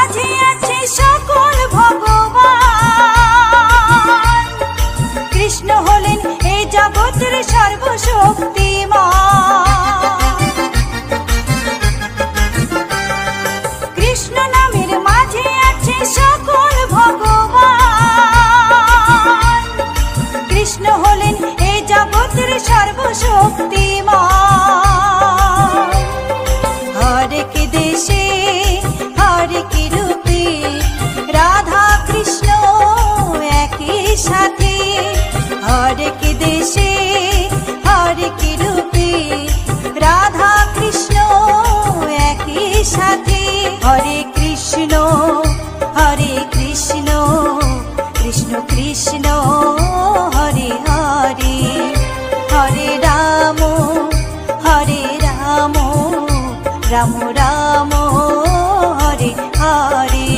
মাঝে আছে সকল ভগবান। কৃষ্ণ হলেন এই জগতের সর্বশক্তিমান। কৃষ্ণ নামের মাঝে আছে সকল ভগবান। কৃষ্ণ হলেন এই জগতের সর্বশক্তিমান। হরেক দেশে হরেক রূপে রাধা কৃষ্ণ একই সাথে। হরেক দেশে হরেক রূপে রাধা কৃষ্ণ একই সাথে। হরে কৃষ্ণ কৃষ্ণ কৃষ্ণ হরে হরে। হরে রাম রাম রাম হরে হরে।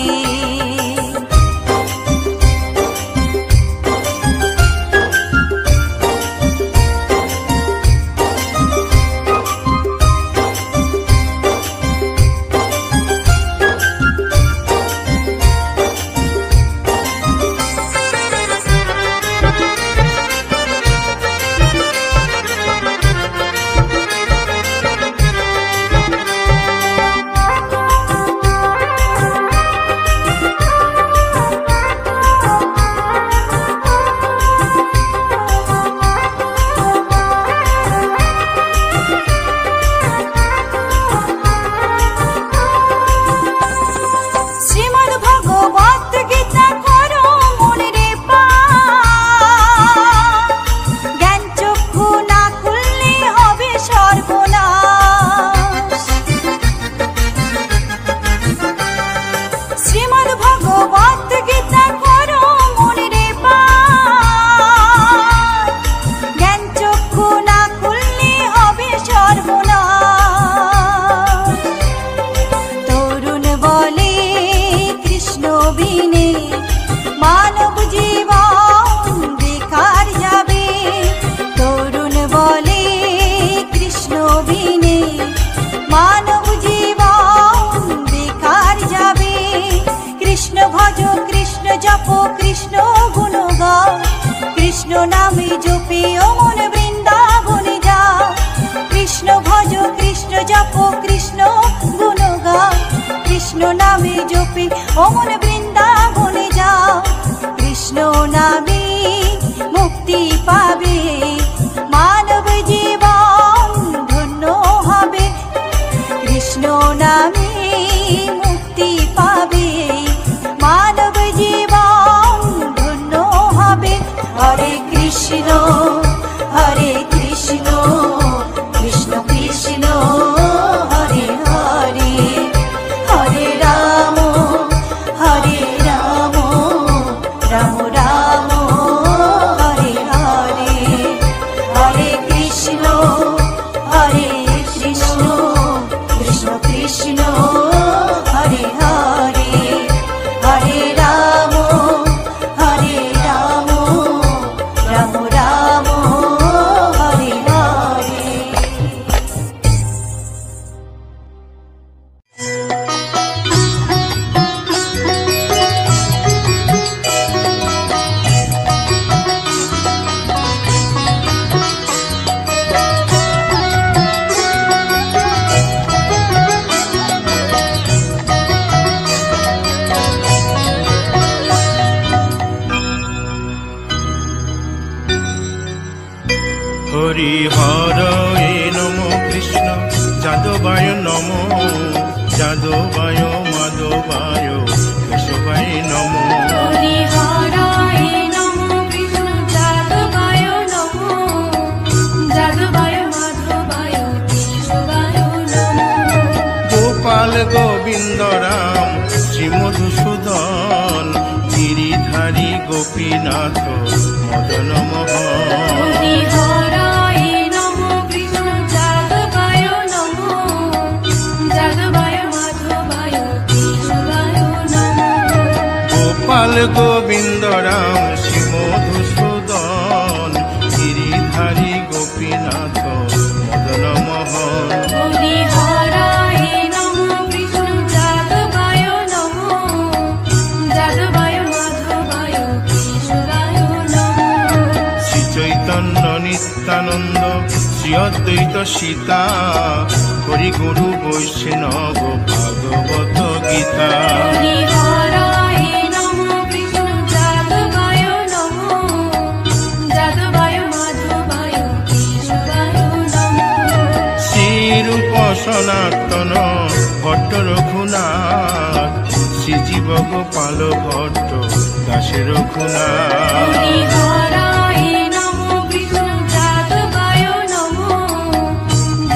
কৃষ্ণ নামে জপে ও মন বৃন্দাবনে যাও। কৃষ্ণ ভজ কৃষ্ণ জপ কৃষ্ণ গুণ গাও। কৃষ্ণ নামে জপে ও মন বৃন্দাবনে যাও। কৃষ্ণ নামে মুক্তি পাবে মানব জীবন ধন্য হবে। কৃষ্ণ নামে মুক্তি পাবে মানব জীবন ধন্য হবে। হরে কৃষ্ণ কৃষ্ণ কৃষ্ণ হরে হরে। হরে রাম রাম রাম হরে হরে। হরে কৃষ্ণ কৃষ্ণ কৃষ্ণ হরে হরে। হরে রাম রাম রাম হরে হরে। হরি হরে নমো কৃষ্ণ যাদবায় নমো। যাদবায় মাধবায় কেশবায় নমো। হরি হরে নমো কৃষ্ণ যাদবায় নমো। যাদবায় মাধবায় কেশবায় নমো। গোপাল গোবিন্দ রাম শ্রী মধুসূদন গিরিধারী গোপীনাথ মদন মোহন। হরি হরে নমো কৃষ্ণ যাদবায় নমো। যাদবায় মাধবায় কেশবায় নমো। গোপাল গোবিন্দ রাম শ্রী মধুসূদন গিরিধারী গোপীনাথ মদন মোহন। হরি হরে নমো কৃষ্ণ যাদবায় নমো। শ্রী অদ্বৈত সীতা হরি গুরু বৈষ্ণব ভাগবত গীতা। হরি হরায় নমো কৃষ্ণ যাদবায় নমো, যাদবায় মাধবায় কেশবায় নমো। শ্রীরূপ সনাতন ভট্ট রঘুনাথ, শ্রীজীব গোপাল ভট্ট দাসে রঘুনাথ। হরি হরায় নমো কৃষ্ণ যাদবায় নমো,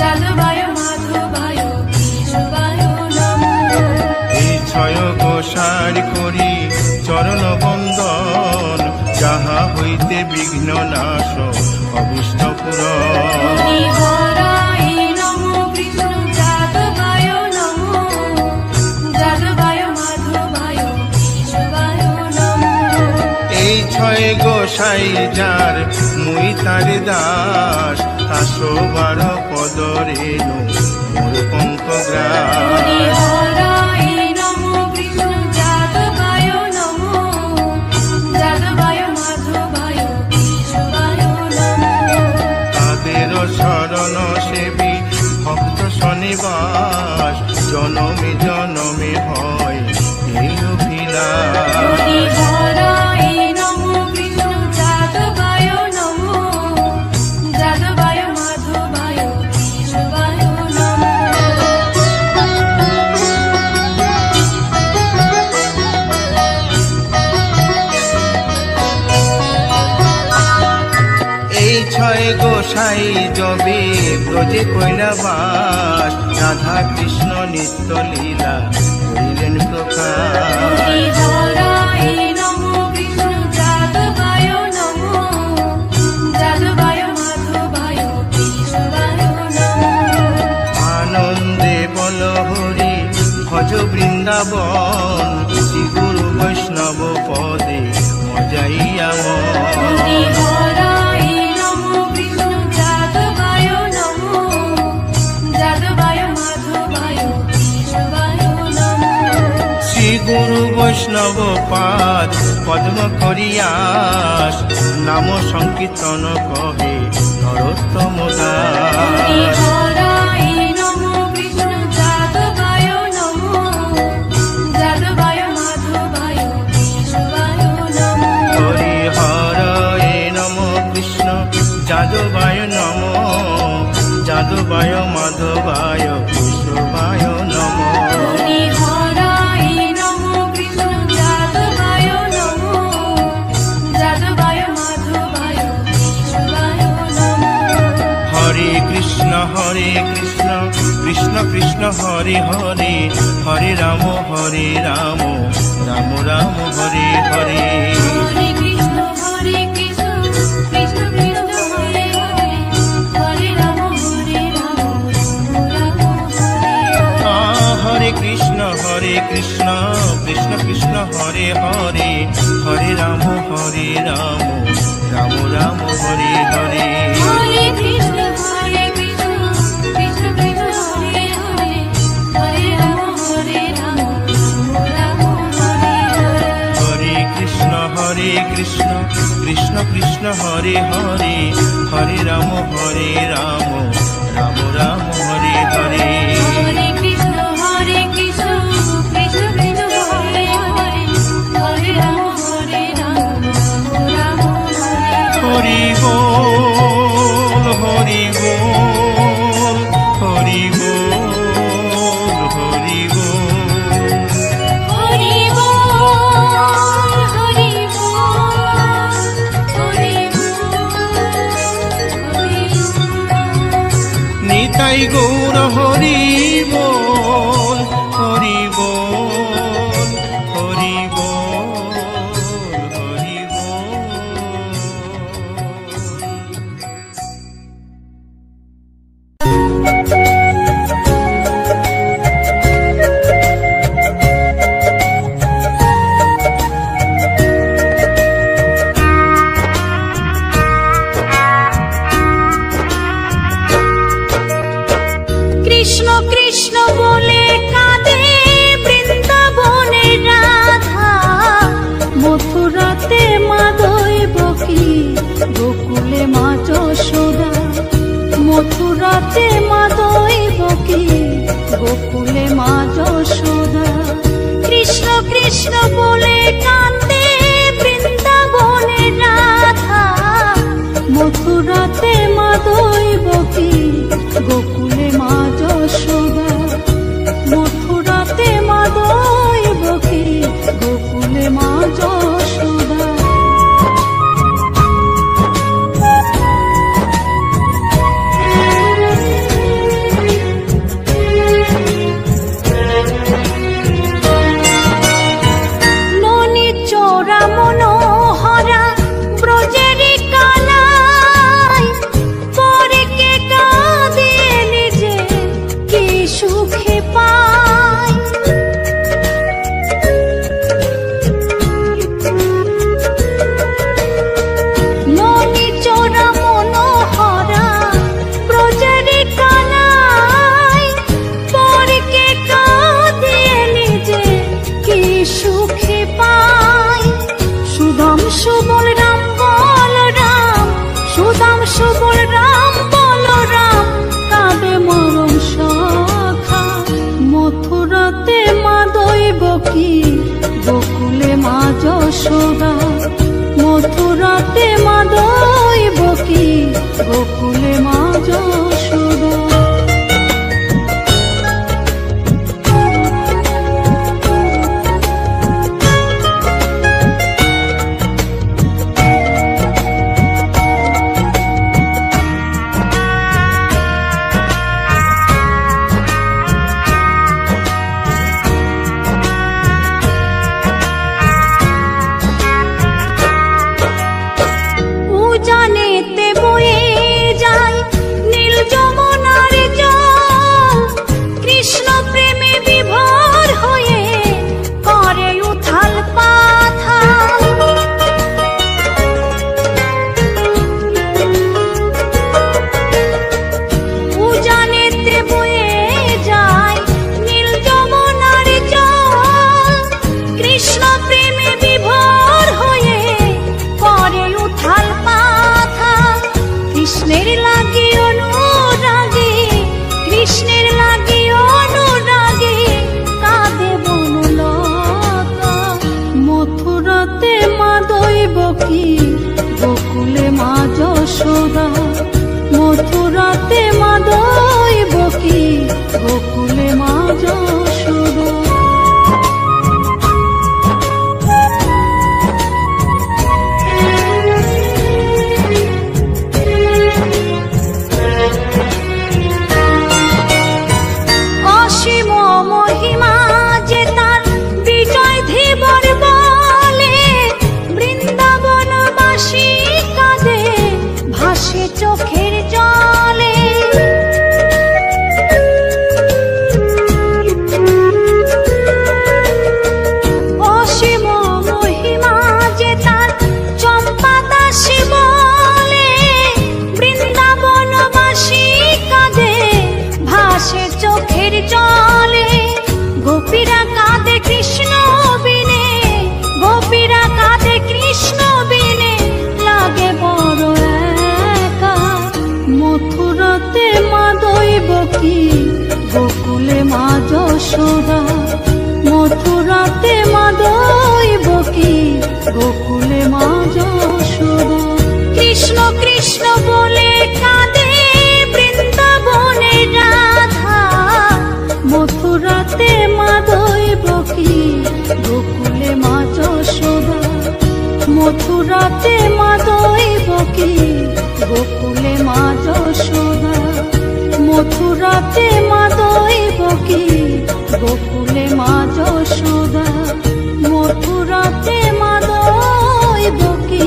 যাদবায় মাধবায় কেশবায় নমো। এই ছয় গোসার করি চরণ বন্দন, যাহা হইতে বিঘ্ন নাশ অভীষ্ট পূরণ। হরি হরায় নমো কৃষ্ণ যাদবায় নমো, যাদবায় মাধবায় কেশবায় নমো। এই ছয় গোসাই যার মুই তার দাস, 112 পদরে মোর পঙ্ক হরি গ্রাস। হরায় নমো কৃষ্ণ যাদবায় নমো, যাদবায় মাধবায় কেশবায় নমো। তাদের শরণ সেবী ভক্ত শনিবাস, জনমে জনমে হয় এই অভিলাষ। হরি হরায় নমো কৃষ্ণ যাদবায় নমো, যাদবায় মাধবায় কেশবায় নমো। এই ছয় গোসাই যবে ব্রজে কৈলাবাস, রাধা কৃষ্ণ নিত্য লীলা করিলেন প্রকাশ। হরি হরায় নমো কৃষ্ণ যাদবায় নমো, যাদবায় মাধবায় কেশবায় নমো। আনন্দে বল হরি ভজ বৃন্দাবন, শ্রী গুরু বৈষ্ণব পদে মজাইয়া হরি হরায় নমো কৃষ্ণ যাদবায় নমো, যাদবায় মাধবায় কেশবায় নমো। শ্রী গুরু বৈষ্ণব পাদ পদ্ম করিয়াস, নাম সংকীর্তন কহে নরোত্তম হরি দাস। হরায় নমো কৃষ্ণ যাদবায় নমো, যাদবায় মাধবায় কেশবায় নমো। হরি হরয়ে নম কৃষ্ণ যাদবায় নম, যাদবায় মাধবায় কেশবায় নম। হরি হরায় নমো কৃষ্ণ যাদবায় নমো, যাদবায় মাধবায় কেশবায় নমো। হরে কৃষ্ণ কৃষ্ণ কৃষ্ণ হরে হরে, হরে রাম রাম রাম হরে হরে। হরে কৃষ্ণ কৃষ্ণ কৃষ্ণ হরে হরে, হরে রাম রাম হরে হরে। হরে কৃষ্ণ কৃষ্ণ কৃষ্ণ হরে হরে, হরে রাম রাম রাম হরে হরে। হরে কৃষ্ণ কৃষ্ণ কৃষ্ণ হরে হরে, হরে রাম রাম হরে হরে। হরে কৃষ্ণ কৃষ্ণ কৃষ্ণ হরে হরে, হরে রাম রাম রাম হরে হরে। হরে কৃষ্ণ কৃষ্ণ কৃষ্ণ হরে হরে, হরে রাম রাম হরে হরে। হরি বল হরি বল হরি বল হরি বল। হরি বল হরি বল হরি বল হরি বল। নিতাই গৌর হরি বল হরি বল হরি বল হরি কৃষ্ণ কৃষ্ণ কৃষ্ণ বলে কান্দে বৃন্দাবনে রাধা, মথুরাতে মা দৈবকী, গোকুলে মা যশোদা। মথুরাতে মা দৈবকী, গোকুলে মা যশোদা। ননি চোরা মনোহরা ব্রজেরি কানাই, পরে কে কাঁদিয়ে নিজে কি সুখে পায়। ননি চোরা মনোহরা ব্রজেরি কানাই, পরে কে কাঁদিয়ে নিজে কি সুখে পায়। সুদাম সুবল রাম বলরাম, সুদাম সুবল রাম বলরাম, কাঁদে মরম সখা। মথুরাতে মা দৈবকী, গোকুলে মা যশোদা। মথুরাতে মা দৈবকী, গোকুলে মা যশোদা। উজানেতে বয়ে যায় নীল যমুনার জল, কৃষ্ণ প্রেমে বিভোর হয়ে করে উথাল পাথাল। উজানেতে বয়ে যায় নীল যমুনার জল, কৃষ্ণ প্রেমে বিভোর হয়ে করে উথাল পাথাল। কৃষ্ণের লাগি অনুরাগী, কৃষ্ণের লাগি অনুরাগী, কাঁদে বনলতা। মথুরাতে মা দৈবকী, গোকুলে মা যশোদা। মথুরাতে মা দৈবকী, গোকুলে মা যশোদা। অসীম মহিমা যে তার বিজয় ধীবর বলে, বৃন্দাবনবাসী কাঁদে ভাসে চোখের জলে। অসীম মহিমা যে তার চম্পা দাসী বলে, বৃন্দাবনবাসী কাঁদে ভাসে চোখের জলে। গোপীরা কাঁদে কৃষ্ণ বিনে, গোপীরা কাঁদে কৃষ্ণ বিনে, লাগে বড় একা। মথুরাতে মা দৈবকী, গোকুলে মা যশোদা। মথুরাতে মা দৈবকী, গোকুলে মা যশোদা। কৃষ্ণ কৃষ্ণ বলে কাঁদে বৃন্দাবনে রাধা, মথুরাতে মা দৈবকী, গোকুলে মা যশোদা। মথুরাতে মা দৈবকী, গোকুলে মা যশোদা। মথুরাতে মা দৈবকী, গোকুলে মা যশোদা। মথুরাতে মা দৈবকী।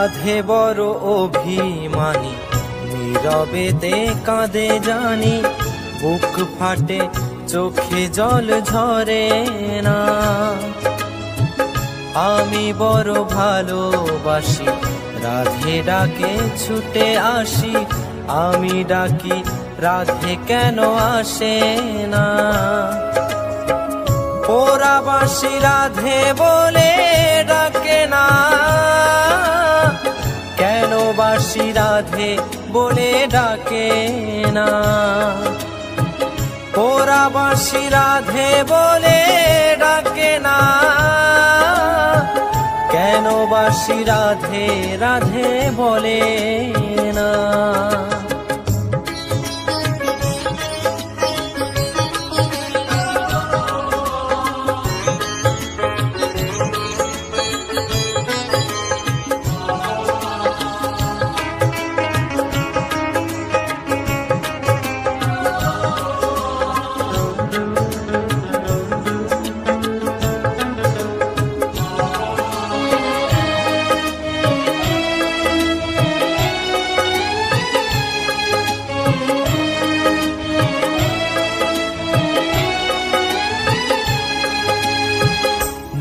রাধে বড় অভিমানী, নীরবেতে কাঁদে জানি, বুক ফাটে চোখে জল ঝরে না। আমি বড় ভালোবাসি, রাধে ডাকে ছুটে আসি, আমি ডাকি রাধে কেন আসে না। ওরা বাঁশি রাধে বলে ডাকে না, কেন বাঁশি রাধে বলে ডাকে না। ওরা বাঁশি রাধে বলে ডাকে না, কেন বাঁশি রাধে রাধে বলে না।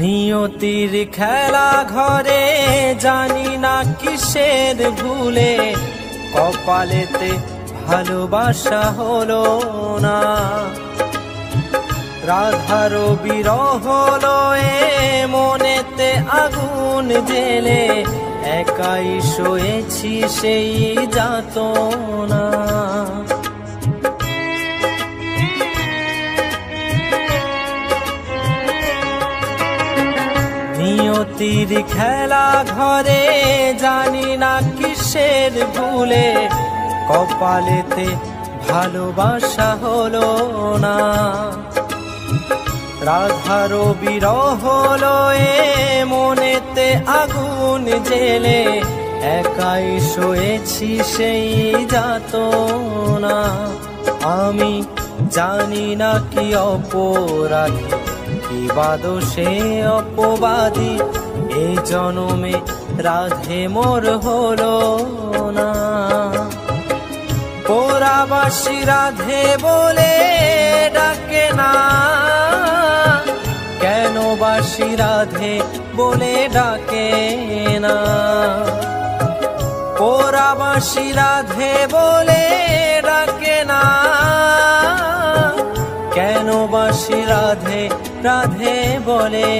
নিয়তির খেলা ঘরে জানি না কিসের ভুলে, কপালেতে ভালোবাসা হলো না। রাধার বিরহ লয়ে মনেতে আগুন জেলে, একাই শোয়েছি সেই যাতনা। নিয়তির খেলা ঘরে জানি না কিসের ভুলে, কপালেতে ভালোবাসা হলো না। রাধার বিরহ লয়ে মনেতে আগুন জেলে, একাই শোয়েছি সেই যাতনা। আমি জানি না কি অপরাধী, কি বাদোষে অপবাদী, এই জনমে রাধে মোর হলো না। ওরা বাঁশি রাধে বলে ডাকে না, কেন বাঁশি রাধে বলে ডাকে না। ওরা বাঁশি রাধে বলে ডাকে না, কেন বাঁশি রাধে রাধে বলে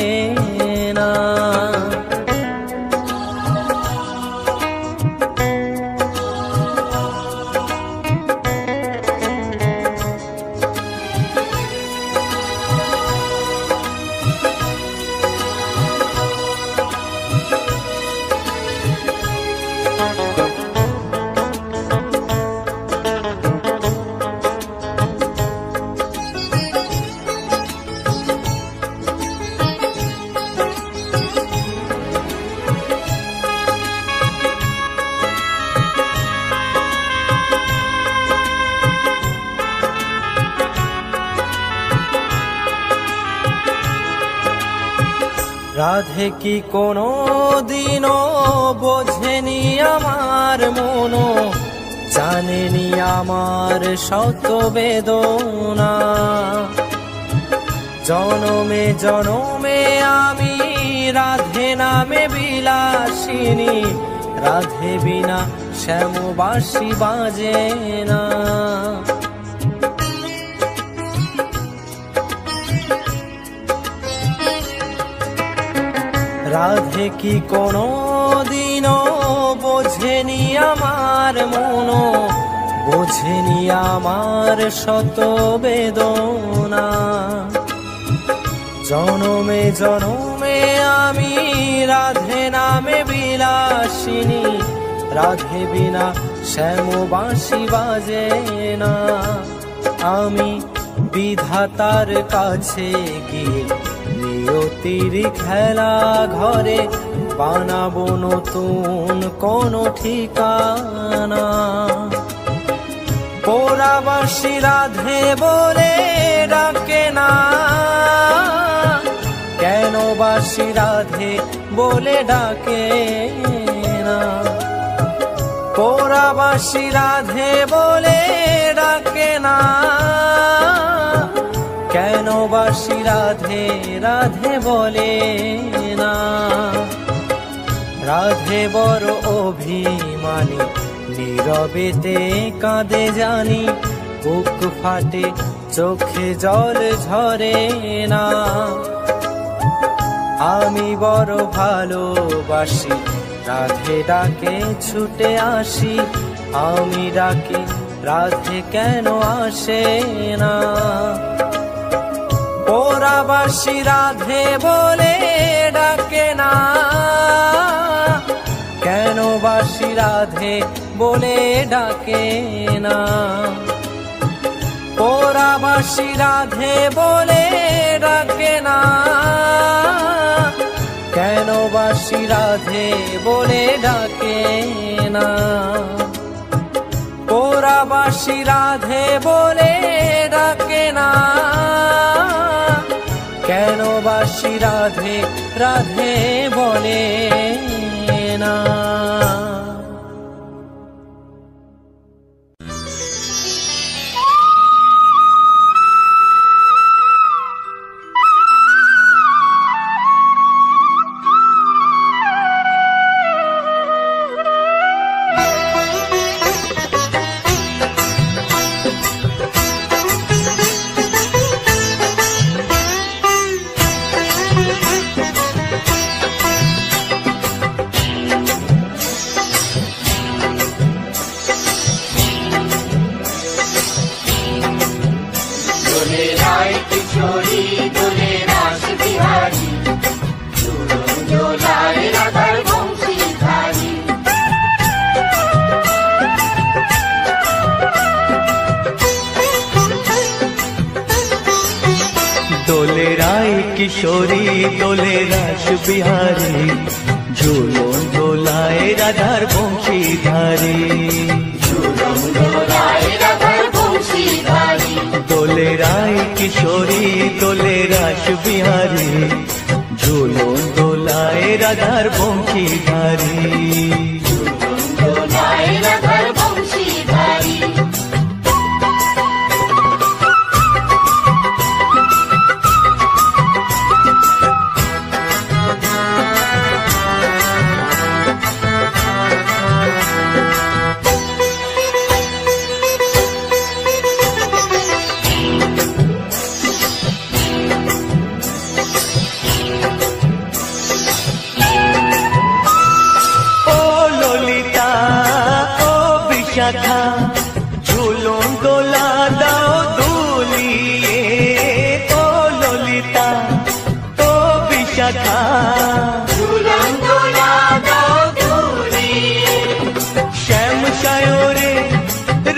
না। রাধে কি কোনো দিনও বোঝেনি আমার মনো, জানেনি আমার শত বেদনা। জনমে জনমে আমি রাধে নামে বিলাসিনী, রাধে বিনা শ্যামবাসী বাজে না। রাধে কি কোনো দিনও বোঝেনি আমার মনো, বোঝেনি আমার শত বেদনা। জনমে জনমে আমি রাধে নামে বিলাসিনী, রাধে বিনা শ্যামবাসী বাজে না। আমি বিধাতার কাছে গিয়ে নিয়তির খেলা ঘরে বানাবো নতুন কোন ঠিকানা। ওরা বাঁশি রাধে বলে ডাকে না, কেন বাঁশি রাধে বলে ডাকে না। পোড়াবাসী রাধে বলে ডাকে না, কেন বাসী রাধে রাধে বলে না? রাধে বড় অভিমানী, নীরবেতে কাঁদে জানি, বুক ফাটে চোখে জল ঝরে না। আমি বড় ভালোবাসি, রাধে ডাকে ছুটে আসি, আমি ডাকি রাধে কেন আসে না? পোড়াবাসী রাধে বলে ডাকে না, কেন বাসী রাধে বলে ডাকে না? পোড়াবাসী রাধে বলে ডাকে না, কেন বাসী রাধে বলে ডাকে না? পোড়াবাসী রাধে বলে ডাকে না, কেন বাসী রাধে রাধে বলে না? দোলে রায় কিশোরী দোলে রাস বিহারী, ঝুলন দোলায় রাধার বংশীধারী। দোলে রায় কিশোরী দোলে রাস বিহারী, ঝুলন দোলায় রাধার বংশীধারী। ঝুলন দোলা দাও দুলিয়ে, ও ললিতা ও বিশাখা, ঝুলন দোলা দাও দুলিয়ে। শ্যাম সায়রে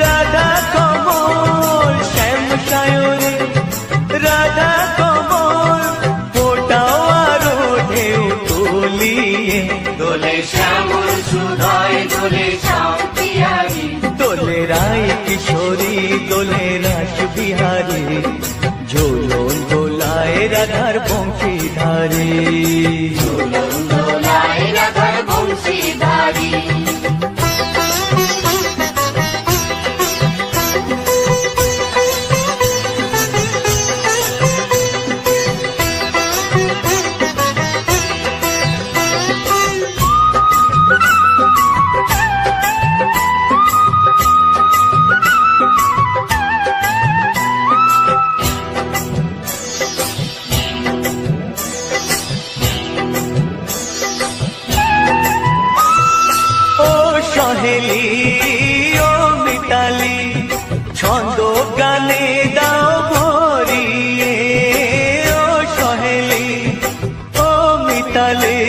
রাধা কমল, শ্যাম সায়রে রাধা কমল, ফোটাও আরো ঢেউ তুলিয়ে। দোলে শ্যামল সুধায় দোলে শ্যাম বিহারী, দোলে রায় কিশোরী দোলে রাস বিহারী, ঝুলন দোলায় রাধার বংশীধারী। ঝুলন দোলায় রাধার বংশীধারী। সহেলি ও মিতালি, ছন্দ গানে দাও ভরিয়ে। ও সহেলি ও মিতালি,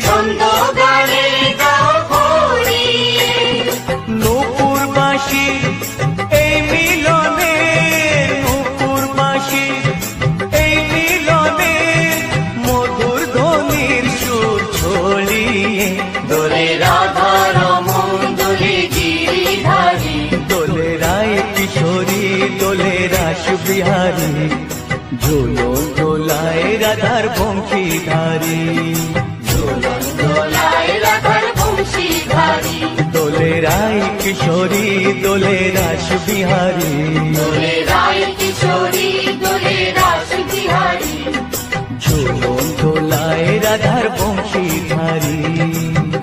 ছন্দ গানে দাও ভরিয়ে। নূপুর বাঁশি এই মিলনে, নূপুর বাঁশি এই মিলনে, মধুর ধ্বনির সুর ছড়িয়ে। দোলে রাধা দোলে রায় কিশোরী দোলে রাস বিহারী, ঝুলন দোলায় রাধার বংশীধারী। ঝুলন দোলায় রাধার বংশী রায় কিশোরী দোলে রাস বিহারী, দোলে রায় কিশোরী দোলে রাস বিহারী, ঝুলন দোলায় রাধার বংশীধারী,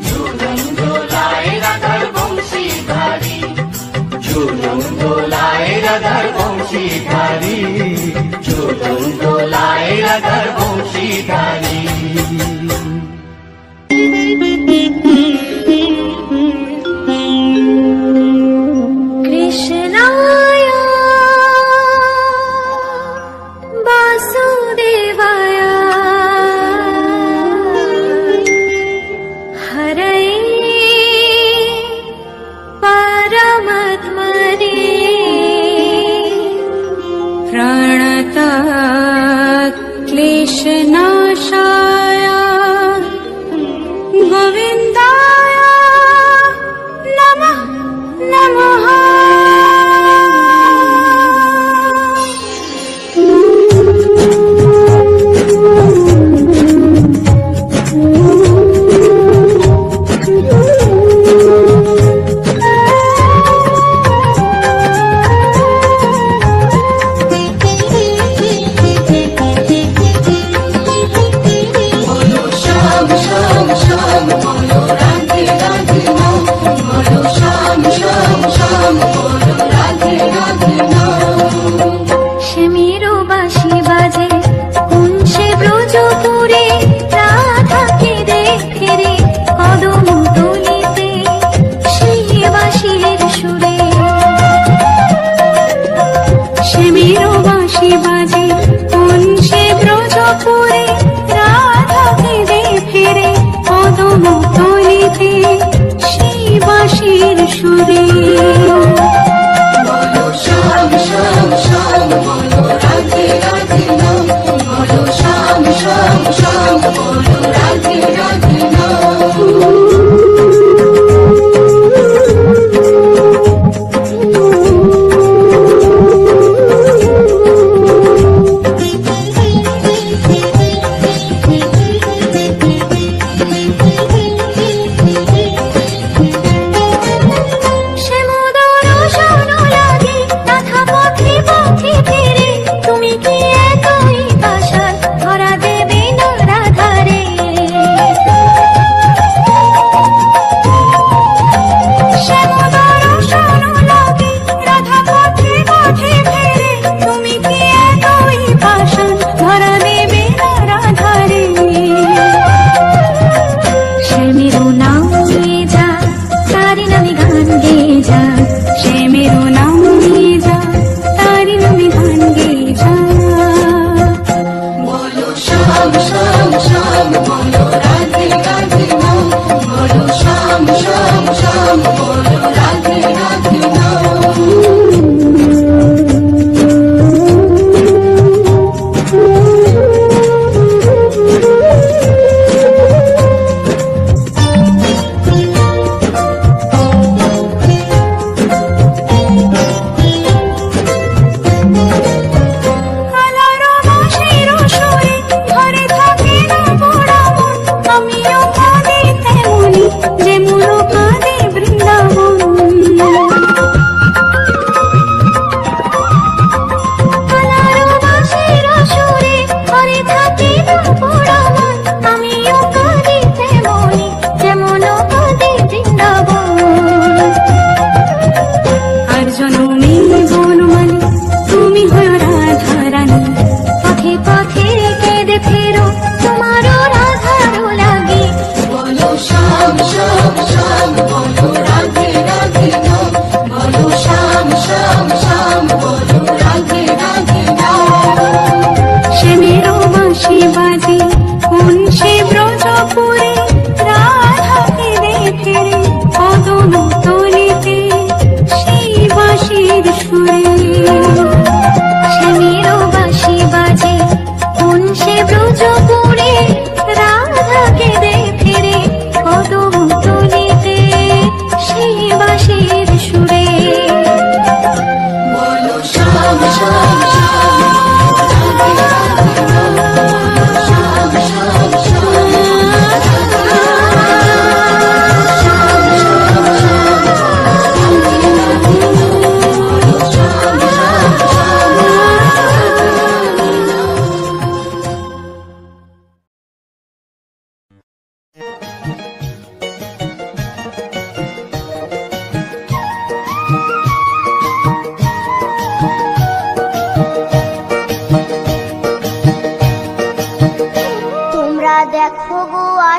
ঝুলন দোলায় রাধার বংশীধারী, ঝুলন দোলায় রাধার বংশীধারী, ঝুলন দোলায় রাধার বংশীধারী। কৃষ্ণায় বাসুদেবায় হরয়ে পরমাত্মনে প্রণত ক্লেশনাশায় গোবিন্দায় নমঃ নমঃ।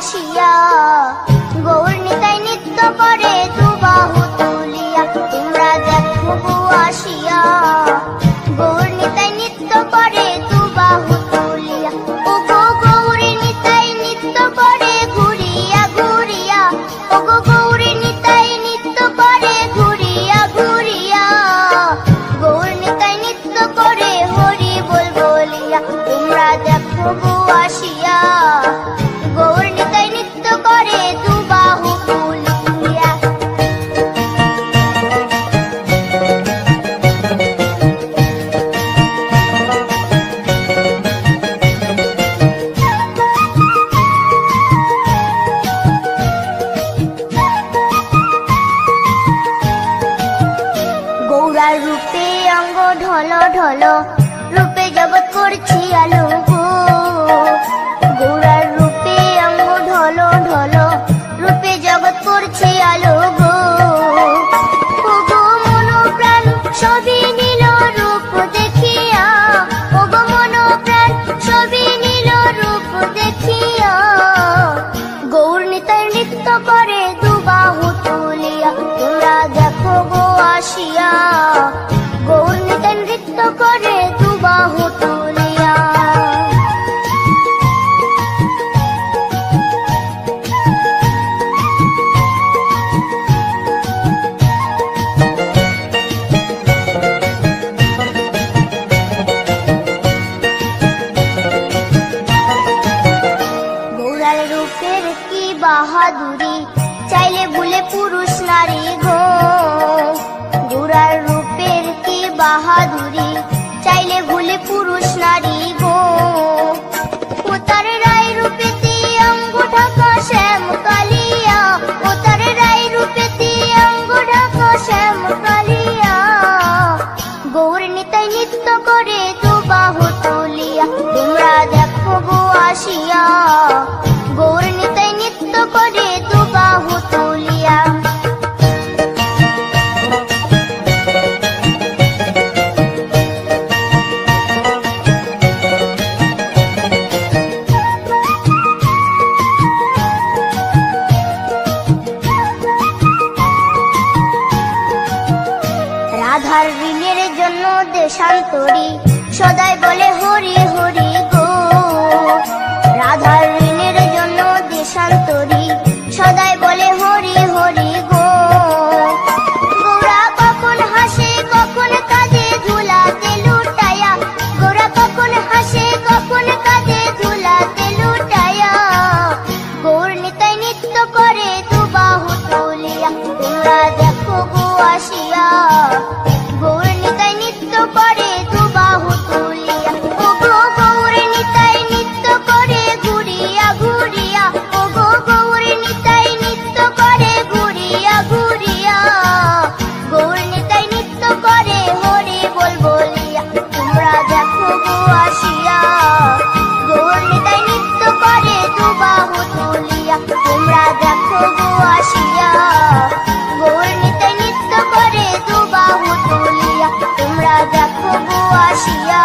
আসিয়া গৌর নিতাই নৃত্য করে দুবাহু তুলিয়া তোমরা দেখো গো আসিয়া গৌর নিতাই নৃত্য করে দুবাহু তুলিয়া ও গো গৌরী নিতাই নৃত্য করে ঘুরিয়া ঘুরিয়া ও গো গৌরী নিতাই নৃত্য করে ঘুরিয়া ঘুরিয়া গৌর নিতাই নৃত্য করে হরি বল বলিয়া তোমরা দেখো গো আসিয়া গৌর নিতাই নৃত্য করে দুবাহু তুলিয়া গৌরার রূপে অঙ্গ ঢল ঢল রূপে জগৎ করছি আলো গো গৌরার রূপে অঙ্গ ঢল ঢল রূপে জগৎ করছি আলো গো ও গো মন প্রাণ সবই নীল রূপ দেখিয়া ও গো মন প্রাণ সবই নীল রূপ দেখিয়া গৌর নিতাই নৃত্য করে দুবাহু তুলিয়া তোমরা দেখো গো আসিয়া গৌর নিতাই নৃত্য করে দুবাহু তুলিয়া গৌরার রূপের কি বাহাদুরি চাইলে ভুলে পুরুষ নারী গো গৌরার রূপের কি বাহাদুরি চাইলে ভুলে পুরুষ নারী গো ও তার রায় রূপেতে অঙ্গ ঢাকা শ্যাম কালিয়া ও তার রায় রূপেতে অঙ্গ ঢাকা শ্যাম কালিয়া গৌর নিতাই নৃত্য করে দুবাহু তুলিয়া তোমরা দেখো গো আসিয়া গৌর নিতাই নৃত্য করে দুবাহু তুলিয়া রাধার ঋণের জন্য দেশান্তরী সদাই বলে হরি হরি গো রাধার ঋণের জন্য দেশান্তরী সদাই বলে হরি হরি গো গৌরা কখন হাসে কখন কাঁদে ধুলাতে লুটায়া গৌরা কখন হাসে কখন কাঁদে ধুলাতে লুটায়া গৌর নিতাই নৃত্য করে দুবাহু তুলিয়া তোমরা দেখো গো আসিয়া গৌর নিতাই নৃত্য করে দুবাহু তুলিয়া ও গো গৌর নিতাই নৃত্য করে ঘুরিয়া ঘুরিয়া ও গো গৌর নিতাই নৃত্য করে ঘুরিয়া ঘুরিয়া গৌর নিতাই নৃত্য করে হরি বল বলিয়া তোমরা দেখো গো আসিয়া গৌর নিতাই নৃত্য করে দুবাহু তুলিয়া তোমরা দেখো গো আসিয়া গৌর নিতাই নৃত্য করে দুবাহু তুলিয়া তোমরা দেখো গো আসিয়া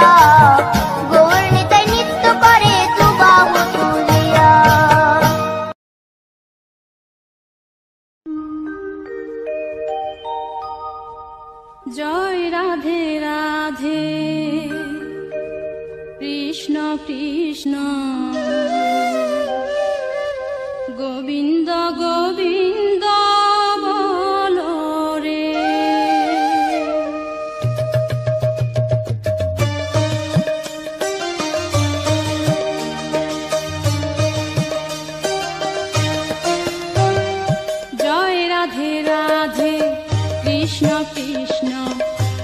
গৌর নিতাই নৃত্য করে দুবাহু তুলিয়া জয় রাধে রাধে কৃষ্ণ কৃষ্ণ গোবিন্দ গোবিন্দ বলো রে জয় রাধে রাধে কৃষ্ণ কৃষ্ণ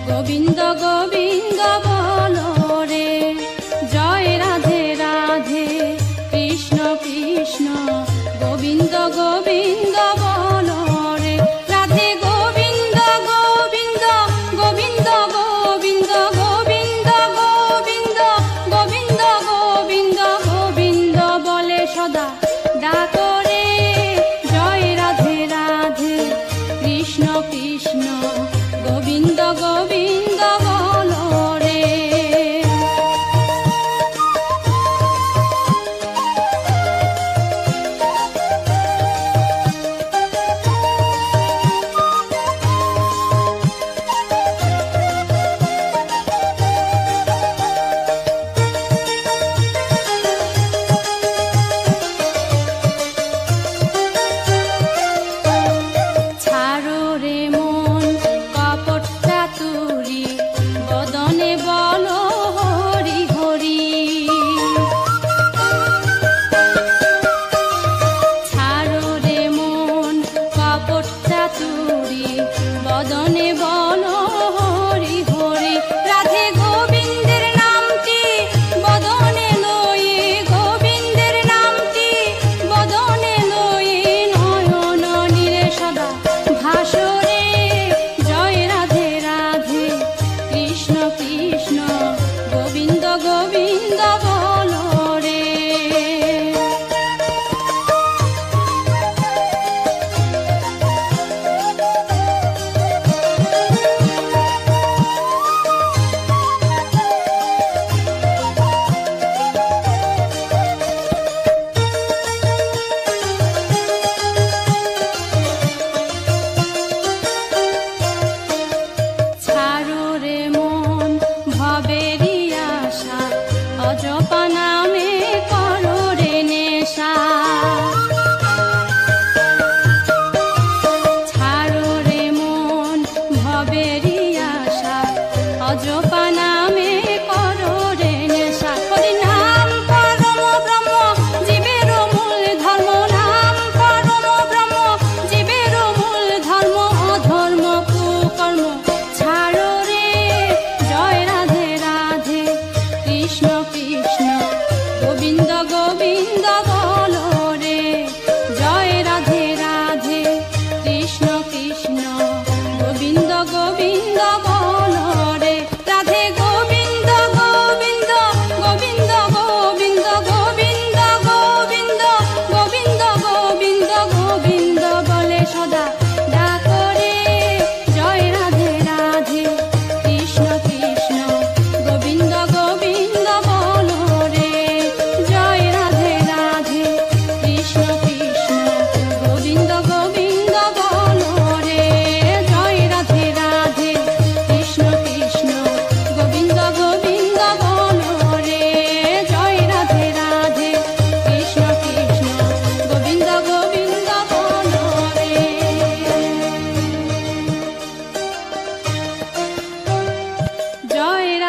গোবিন্দ গোবিন্দ বলো রে জয় রাধে রাধে কৃষ্ণ কৃষ্ণ গোবিন্দ গোবিন্দ বলো রে রাধে গোবিন্দ গোবিন্দ গোবিন্দ গোবিন্দ গোবিন্দ গোবিন্দ গোবিন্দ গোবিন্দ গোবিন্দ বলে সদা ডাকো রে জয় রাধে রাধে কৃষ্ণ কৃষ্ণ গোবিন্দ গোবিন্দ বলো রে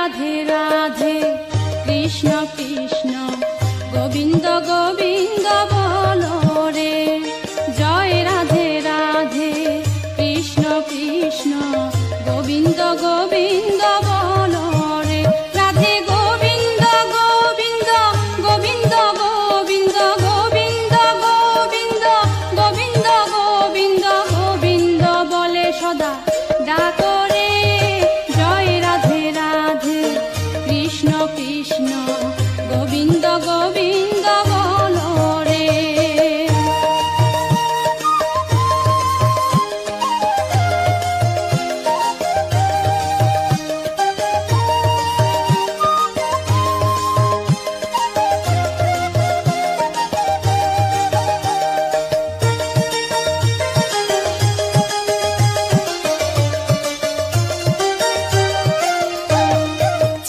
রাধে রাধে কৃষ্ণ কৃষ্ণ গোবিন্দ গোবিন্দ বলো রে জয় রাধে রাধে কৃষ্ণ কৃষ্ণ গোবিন্দ গোবিন্দ বলো রে রাধে গোবিন্দ গোবিন্দ গোবিন্দ গোবিন্দ গোবিন্দ গোবিন্দ গোবিন্দ গোবিন্দ গোবিন্দ বলে সদা ডাকো রে জয় রাধে রাধে কৃষ্ণ কৃষ্ণ গোবিন্দ গোবিন্দ বলো রে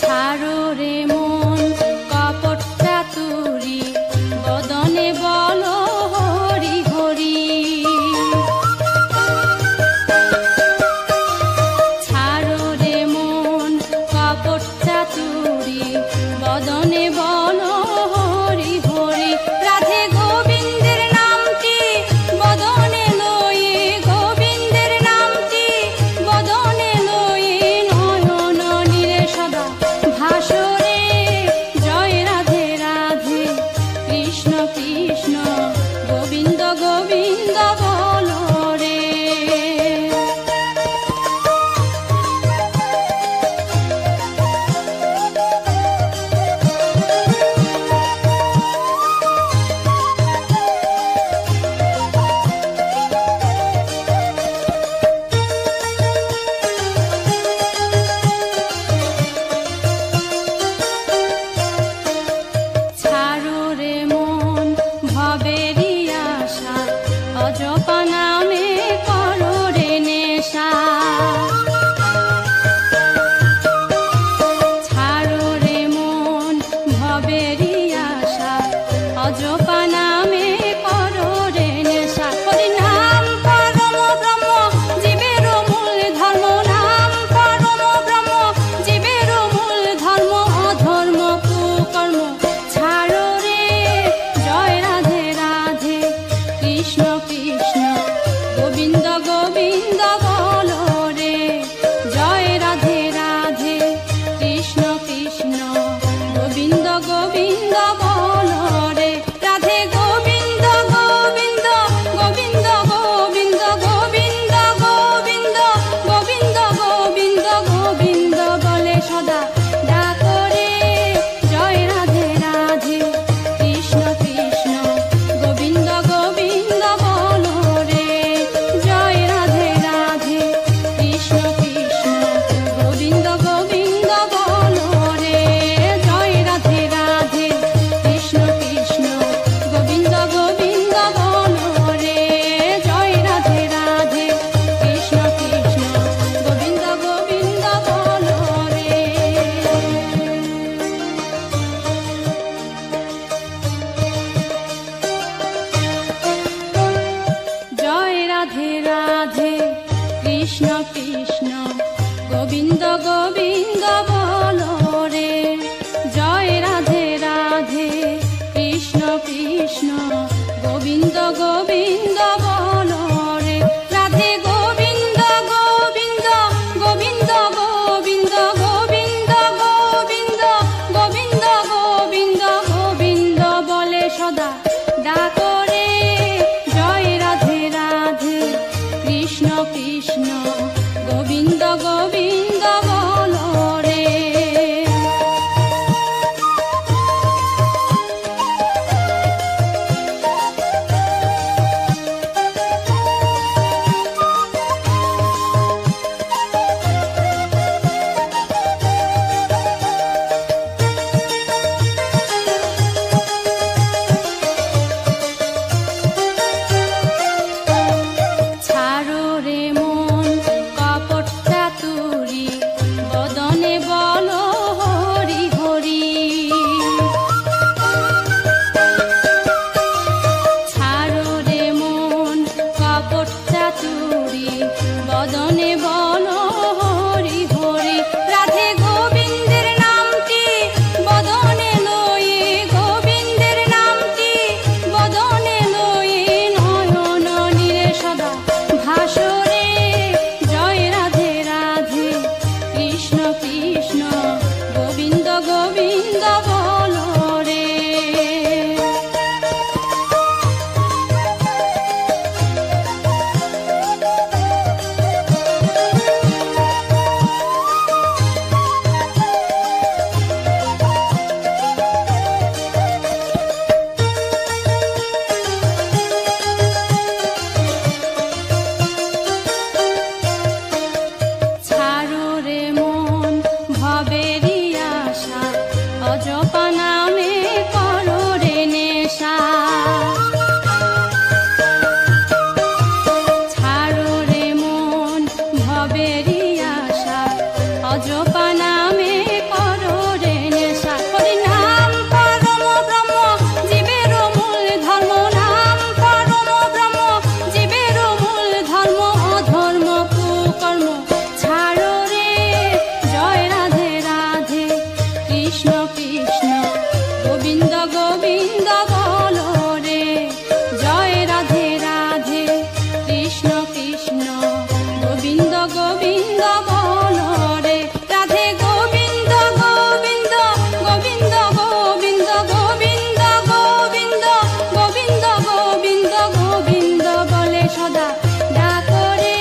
ছাড়ো রে মন কপট চাতুরি বদনে বলো হরি হরি ছাড়ো রে মন কপট চাতুরি বদনে বলো হরি হরি রাধে গোবিন্দের নামটি বদনে লয়ে গোবিন্দের নামটি বদনে লয়ে নয়ন নীরে সদা ভাসরে জয় রাধে রাধে কৃষ্ণ কৃষ্ণ গোবিন্দ গোবিন্দ বলো রে ছাড়ো রে মন ভবেরি আশা অজপা নামে করো রে নেশা ছাড়ো রে মন ভবেরি আশা অজপা নামে করো রে নেশা হরি নাম পরম ব্রহ্ম জীবের মূল ধর্ম নাম পরম ব্রহ্ম জীবের মূল ধর্ম অধর্ম কুকর্ম ছাড়ো রে জয় রাধে রাধে কৃষ্ণ কৃষ্ণ গোবিন্দ গোবিন্দ বলো রে জয় রাধে রাধে কৃষ্ণ কৃষ্ণ গোবিন্দ গোবিন্দ বলো রে রাধে গোবিন্দ গোবিন্দ গোবিন্দ গোবিন্দ গোবিন্দ গোবিন্দ গোবিন্দ গোবিন্দ গোবিন্দ বলে সদা ডাকো রে জয় রাধে রাধে কৃষ্ণ কৃষ্ণ গোবিন্দ গোবিন্দ বলো রে জয় রাধে রাধে কৃষ্ণ কৃষ্ণ গোবিন্দ গোবিন্দ বলো রে জয় রাধে রাধে কৃষ্ণ কৃষ্ণ গোবিন্দ গোবিন্দ বলো রে জয় রাধে রাধে কৃষ্ণ কৃষ্ণ গোবিন্দ গোবিন্দ বলো রে জয় রাধে রাধে কৃষ্ণ কৃষ্ণ গোবিন্দ গোবিন্দ বলো রে জয় রাধে রাধে কৃষ্ণ কৃষ্ণ গোবিন্দ গোবিন্দ বলো রে রাধে গোবিন্দ গোবিন্দ গোবিন্দ গোবিন্দ গোবিন্দ গোবিন্দ গোবিন্দ গোবিন্দ গোবিন্দ বলে সদা ডাকো রে জয় রাধে রাধে কৃষ্ণ কৃষ্ণ গোবিন্দ গোবিন্দ বলো রে কৃষ্ণ কৃষ্ণ গোবিন্দ গোবিন্দ বলো রে। ছাড়ো রে মন ভবেরি আশা, অজপা নামে করো রে নেশা। ছাড়ো রে মন ভবেরি আশা, অজপা নামে করো রে নেশা। হরি নাম পরম ব্রহ্ম জীবের মূল ধর্ম, নাম পরম ব্রহ্ম জীবের মূল ধর্ম, অধর্ম কুকর্ম ছাড়ো রে। জয় রাধে রাধে কৃষ্ণ কৃষ্ণ গোবিন্দ গোবিন্দ বলো রে। জয় রাধে রাধে কৃষ্ণ কৃষ্ণ গোবিন্দ গোবিন্দ বলো রে। রাধে গোবিন্দ গোবিন্দ গোবিন্দ গোবিন্দ গোবিন্দ গোবিন্দ গোবিন্দ গোবিন্দ গোবিন্দ বলে সদা ডাকো রে।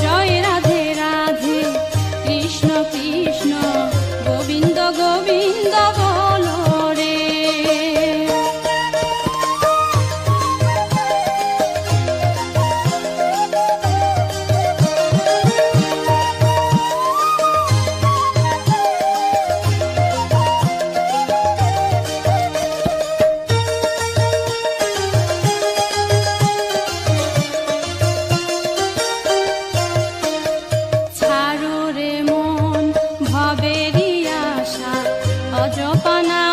জয় রাধে রাধে কৃষ্ণ কৃষ্ণ গোবিন্দ গোবিন্দ বলো রে। ছাড়ো রে মন ভবেরি আশা, অজপা নামে